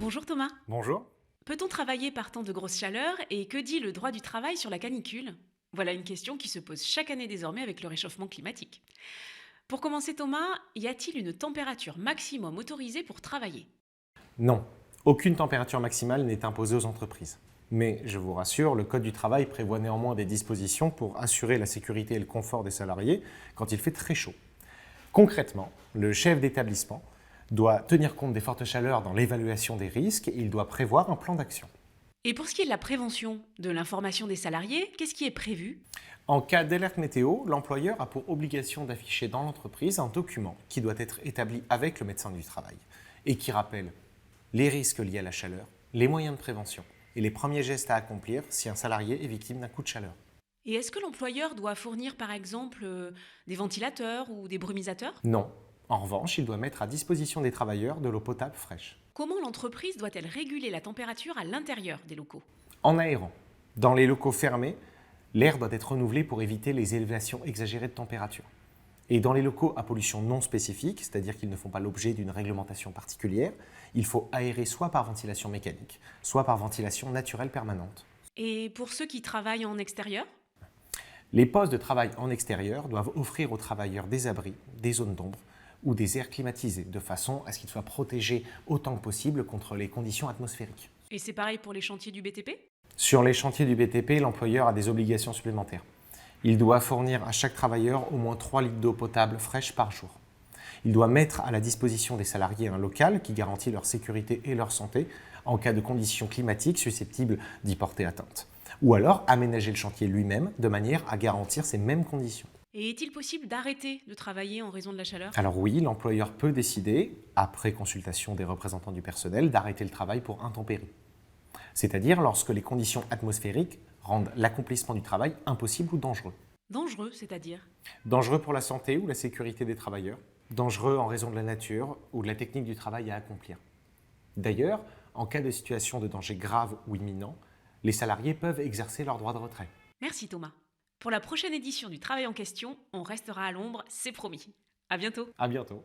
Bonjour Thomas. Bonjour. Peut-on travailler par temps de grosse chaleur et que dit le droit du travail sur la canicule? Voilà une question qui se pose chaque année désormais avec le réchauffement climatique. Pour commencer Thomas, y a-t-il une température maximum autorisée pour travailler? Non, aucune température maximale n'est imposée aux entreprises. Mais je vous rassure, le Code du travail prévoit néanmoins des dispositions pour assurer la sécurité et le confort des salariés quand il fait très chaud. Concrètement, le chef d'établissement doit tenir compte des fortes chaleurs dans l'évaluation des risques et il doit prévoir un plan d'action. Et pour ce qui est de la prévention, de l'information des salariés, qu'est-ce qui est prévu? En cas d'alerte météo, l'employeur a pour obligation d'afficher dans l'entreprise un document qui doit être établi avec le médecin du travail et qui rappelle les risques liés à la chaleur, les moyens de prévention et les premiers gestes à accomplir si un salarié est victime d'un coup de chaleur. Et est-ce que l'employeur doit fournir par exemple des ventilateurs ou des brumisateurs? Non. En revanche, il doit mettre à disposition des travailleurs de l'eau potable fraîche. Comment l'entreprise doit-elle réguler la température à l'intérieur des locaux? En aérant. Dans les locaux fermés, l'air doit être renouvelé pour éviter les élévations exagérées de température. Et dans les locaux à pollution non spécifique, c'est-à-dire qu'ils ne font pas l'objet d'une réglementation particulière, il faut aérer soit par ventilation mécanique, soit par ventilation naturelle permanente. Et pour ceux qui travaillent en extérieur? Les postes de travail en extérieur doivent offrir aux travailleurs des abris, des zones d'ombre ou des aires climatisées, de façon à ce qu'ils soient protégés autant que possible contre les conditions atmosphériques. Et c'est pareil pour les chantiers du BTP? Sur les chantiers du BTP, l'employeur a des obligations supplémentaires. Il doit fournir à chaque travailleur au moins 3 litres d'eau potable fraîche par jour. Il doit mettre à la disposition des salariés un local qui garantit leur sécurité et leur santé en cas de conditions climatiques susceptibles d'y porter atteinte. Ou alors aménager le chantier lui-même de manière à garantir ces mêmes conditions. Et est-il possible d'arrêter de travailler en raison de la chaleur? Alors oui, l'employeur peut décider, après consultation des représentants du personnel, d'arrêter le travail pour intempéries. C'est-à-dire lorsque les conditions atmosphériques rendent l'accomplissement du travail impossible ou dangereux. Dangereux, c'est-à-dire? Dangereux pour la santé ou la sécurité des travailleurs. Dangereux en raison de la nature ou de la technique du travail à accomplir. D'ailleurs, en cas de situation de danger grave ou imminent, les salariés peuvent exercer leur droit de retrait. Merci Thomas. Pour la prochaine édition du Travail en question, on restera à l'ombre, c'est promis. À bientôt. À bientôt.